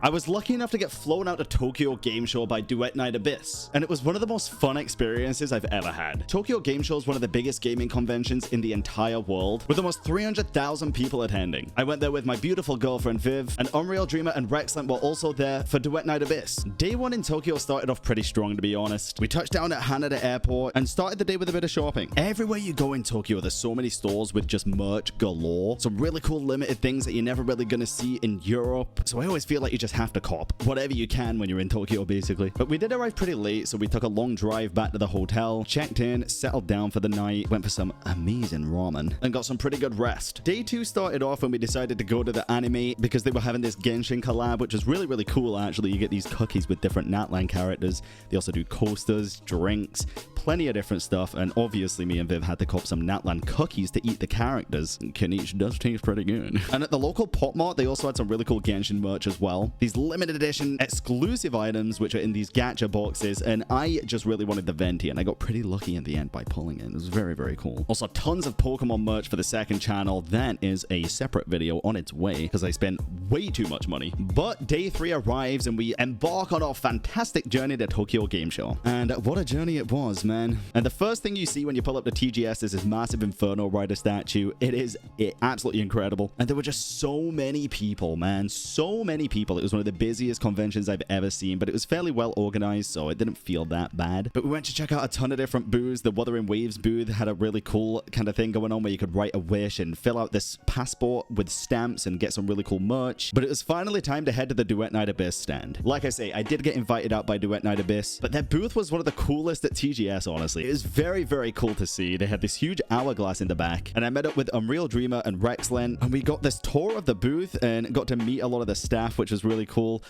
I was lucky enough to get flown out to Tokyo Game Show by Duet Night Abyss, and it was one of the most fun experiences I've ever had. Tokyo Game Show is one of the biggest gaming conventions in the entire world, with almost 300,000 people attending. I went there with my beautiful girlfriend Viv, and Unreal Dreamer and Rexland were also there for Duet Night Abyss. Day one in Tokyo started off pretty strong, to be honest. We touched down at Haneda Airport and started the day with a bit of shopping. Everywhere you go in Tokyo, there's so many stores with just merch galore. Some really cool limited things that you're never really gonna see in Europe. So I always feel like you just have to cop whatever you can when you're in Tokyo, basically. But we did arrive pretty late, so we took a long drive back to the hotel, checked in, settled down for the night, went for some amazing ramen, and got some pretty good rest. Day two started off when we decided to go to the anime because they were having this Genshin collab, which was really, really cool, actually. You get these cookies with different Natlan characters. They also do coasters, drinks, plenty of different stuff, and obviously me and Viv had to cop some Natlan cookies to eat the characters. Kenichi does taste pretty good. And at the local Pop Mart, they also had some really cool Genshin merch as well. These limited edition exclusive items, which are in these gacha boxes, and I just really wanted the Venti, and I got pretty lucky in the end by pulling it. It was very, very cool. Also, tons of Pokemon merch for the second channel. That is a separate video on its way, because I spent way too much money. But day three arrives, and we embark on our fantastic journey to Tokyo Game Show. And what a journey it was, man. And the first thing you see when you pull up the TGS is this massive Inferno Rider statue. It is absolutely incredible. And there were just so many people, man. So many people. It was one of the busiest conventions I've ever seen, but it was fairly well organized, so it didn't feel that bad. But we went to check out a ton of different booths. The Wuthering Waves booth had a really cool kind of thing going on where you could write a wish and fill out this passport with stamps and get some really cool merch. But it was finally time to head to the Duet Night Abyss stand. Like I say, I did get invited out by Duet Night Abyss, but their booth was one of the coolest at TGS, honestly. It was very, very cool to see. They had this huge hourglass in the back, and I met up with Unreal Dreamer and Rexland, and we got this tour of the booth and got to meet a lot of the staff, which was really cool.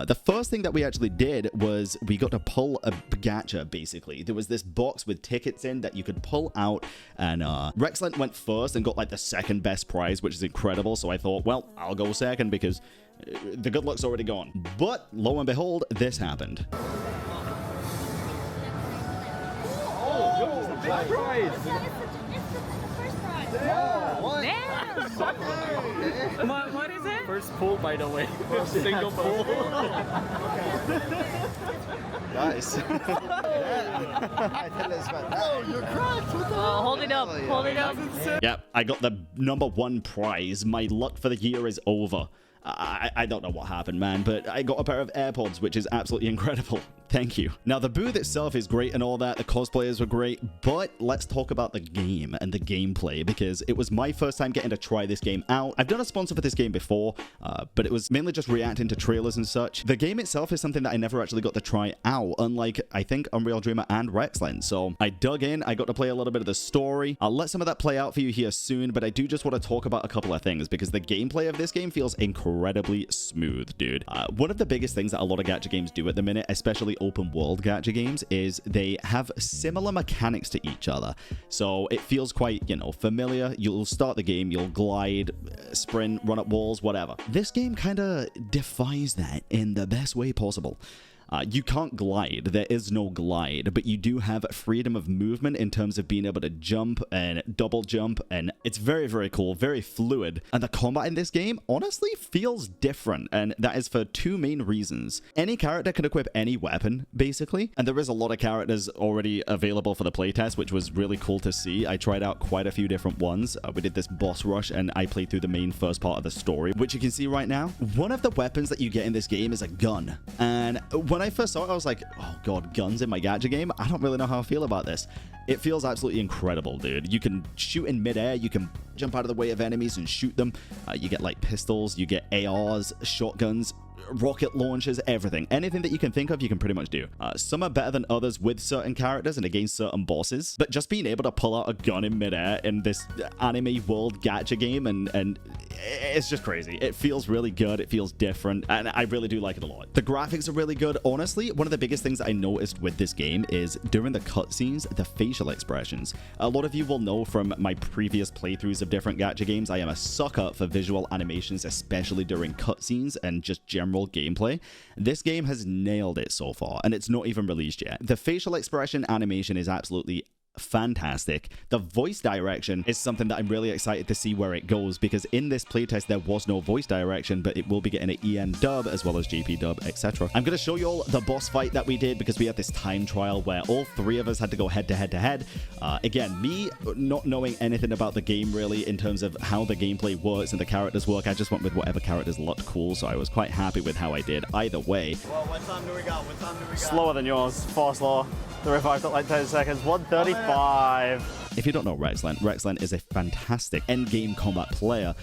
The first thing that we actually did was we got to pull a gacha, basically. There was this box with tickets in that you could pull out, and Rexland went first and got like the second best prize, which is incredible. So I thought, well, I'll go second because the good luck's already gone. But lo and behold, this happened. Big prize! It's the first prize. Yeah, what? Damn. What is it? First pull, by the way. First single pull. Nice. Oh, you're cracked! What the hell? Hold it up. Hold it up. Yep, I got the #1 prize. My luck for the year is over. I don't know what happened, man, but I got a pair of AirPods, which is absolutely incredible. Thank you. Now, the booth itself is great and all that. The cosplayers were great, but let's talk about the game and the gameplay, because it was my first time getting to try this game out. I've done a sponsor for this game before, but it was mainly just reacting to trailers and such. The game itself is something that I never actually got to try out, unlike, I think, Unreal Dreamer and Rexland. So I dug in, I got to play a little bit of the story. I'll let some of that play out for you here soon, but I do just want to talk about a couple of things, because the gameplay of this game feels incredibly smooth, dude. One of the biggest things that a lot of gacha games do at the minute, especially open world gacha games, is they have similar mechanics to each other. So it feels quite, you know, familiar. You'll start the game, you'll glide, sprint, run up walls, whatever. This game kind of defies that in the best way possible. You can't glide. There is no glide, but you do have freedom of movement in terms of being able to jump and double jump, and it's very, very cool, very fluid. And the combat in this game honestly feels different, and that is for two main reasons. Any character can equip any weapon, basically, and there is a lot of characters already available for the playtest, which was really cool to see. I tried out quite a few different ones. We did this boss rush, and I played through the main first part of the story, which you can see right now. One of the weapons that you get in this game is a gun, and when I first saw it, I was like, oh god, guns in my gacha game? I don't really know how I feel about this. It feels absolutely incredible, dude. You can shoot in midair, you can jump out of the way of enemies and shoot them. You get like pistols, you get ARs, shotguns, rocket launchers, everything. Anything that you can think of, you can pretty much do. Some are better than others with certain characters and against certain bosses, but just being able to pull out a gun in midair in this anime world gacha game, and it's just crazy. It feels really good, it feels different, and I really do like it a lot. The graphics are really good. Honestly, one of the biggest things I noticed with this game is during the cutscenes, the facial expressions. A lot of you will know from my previous playthroughs of different gacha games, I am a sucker for visual animations, especially during cutscenes and just general gameplay. This game has nailed it so far, and it's not even released yet. The facial expression animation is absolutely fantastic. The voice direction is something that I'm really excited to see where it goes, because in this playtest there was no voice direction, but it will be getting an EN dub as well as GP dub, etc. I'm going to show you all the boss fight that we did, because we had this time trial where all three of us had to go head to head to head. Again, me not knowing anything about the game really in terms of how the gameplay works and the characters work, I just went with whatever characters looked cool, so I was quite happy with how I did either way. Well, what time do we got? What time do we got? Slower than yours, far slower. The revive took like 10 seconds. 135. If you don't know Rexland is a fantastic endgame combat player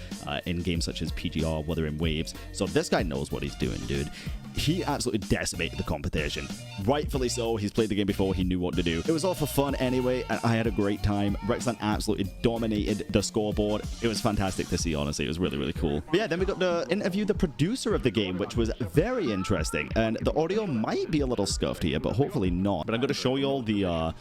in games such as PGR, Wuthering Waves. So this guy knows what he's doing, dude. He absolutely decimated the competition. Rightfully so. He's played the game before. He knew what to do. It was all for fun anyway, and I had a great time. Rexland absolutely dominated the scoreboard. It was fantastic to see, honestly. It was really, really cool. But yeah, then we got to interview the producer of the game, which was very interesting. And the audio might be a little scuffed here, but hopefully not. But I'm going to show you all the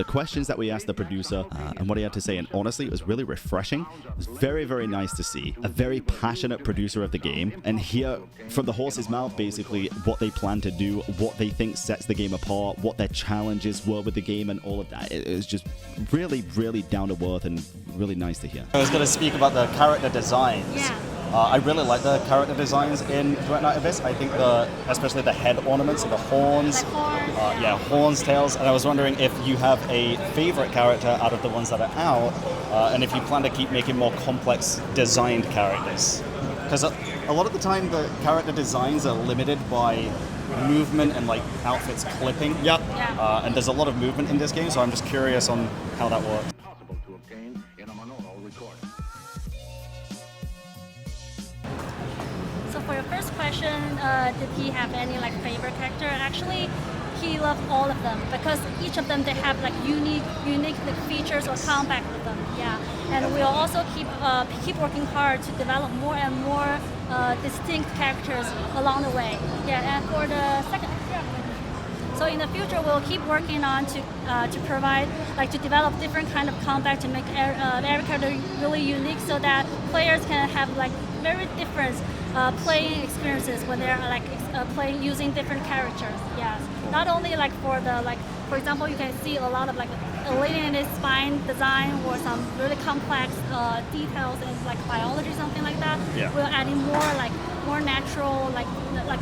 questions that we asked the producer and what he had to say. And honestly, it was really refreshing. It was very, very nice to see. A very passionate producer of the game, and hear from the horse's mouth, basically, what they plan to do, what they think sets the game apart, what their challenges were with the game, and all of that. It was just really, really down to earth and really nice to hear. I was going to speak about the character designs. Yeah. I really like the character designs in Duet Night Abyss. I think especially the head ornaments and the horns. Like horns. Yeah, horns, tails. And I was wondering if you have a favorite character out of the ones that are out, and if you plan to keep making more complex designed characters. Because a lot of the time the character designs are limited by movement and like outfits clipping. Yep. Yeah. And there's a lot of movement in this game, so I'm just curious on how that works. Possible to obtain in a monaural recording. So for your first question, did he have any like favorite character? Actually, he loved all of them, because each of them they have like unique like, features or combat with them. Yeah, and we'll also keep working hard to develop more and more distinct characters along the way. Yeah, and for the second. So in the future, we'll keep working on to provide, like to develop different kind of combat to make every character really unique, so that players can have like very different playing experiences when they're like playing using different characters. Yes, not only like for for example, you can see a lot of like alienated spine design or some really complex details in like biology, something like that. Yeah. We're adding more natural, like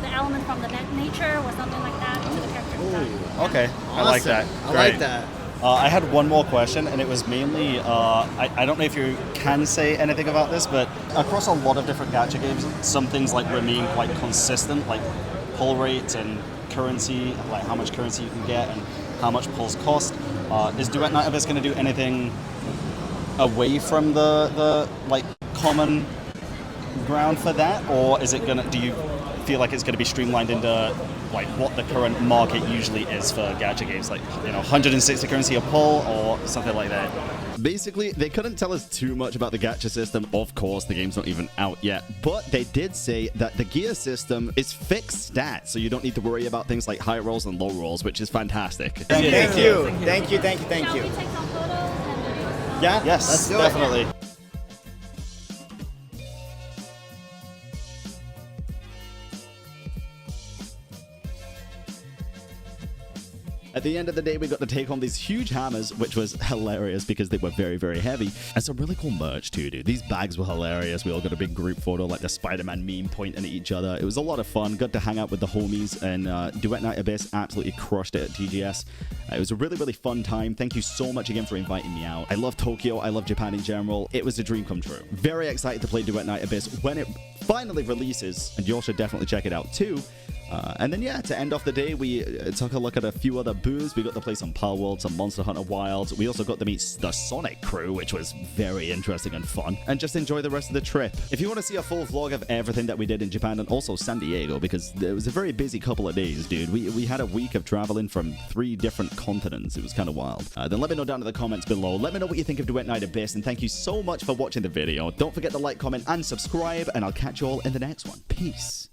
the element from the nature or something like that into the character design. Okay, I like that. I like that. I had one more question, and it was mainly, I don't know if you can say anything about this, but across a lot of different gacha games, some things like remain quite consistent, like pull rates and currency, like how much currency you can get and how much pulls cost. Is Duet Night Abyss going to do anything away from the like common ground for that, or is it do you feel like it's going to be streamlined into like what the current market usually is for gacha games, like 160 currency a pull or something like that? Basically, they couldn't tell us too much about the gacha system. Of course, the game's not even out yet, but they did say that the gear system is fixed stats, so you don't need to worry about things like high rolls and low rolls, which is fantastic. Thank you. Thank you. Thank you. Shall we take some photos and videos? Yeah? Yes, Let's do it. definitely. At the end of the day, we got to take on these huge hammers, which was hilarious because they were very, very heavy. And some really cool merch too, dude. These bags were hilarious. We all got a big group photo, like the Spider-Man meme pointing at each other. It was a lot of fun. Got to hang out with the homies, and Duet Night Abyss absolutely crushed it at TGS. It was a really, really fun time. Thank you so much again for inviting me out. I love Tokyo. I love Japan in general. It was a dream come true. Very excited to play Duet Night Abyss when it finally releases, and you all should definitely check it out too. And then, yeah, to end off the day, we took a look at a few other booths. We got to play some Pal World, some Monster Hunter Wilds. We also got to meet the Sonic crew, which was very interesting and fun. And just enjoy the rest of the trip. If you want to see a full vlog of everything that we did in Japan and also San Diego, because it was a very busy couple of days, dude. We had a week of traveling from 3 different continents. It was kind of wild. Then let me know down in the comments below. Let me know what you think of Duet Night Abyss, and thank you so much for watching the video. Don't forget to like, comment, and subscribe, and I'll catch you all in the next one. Peace.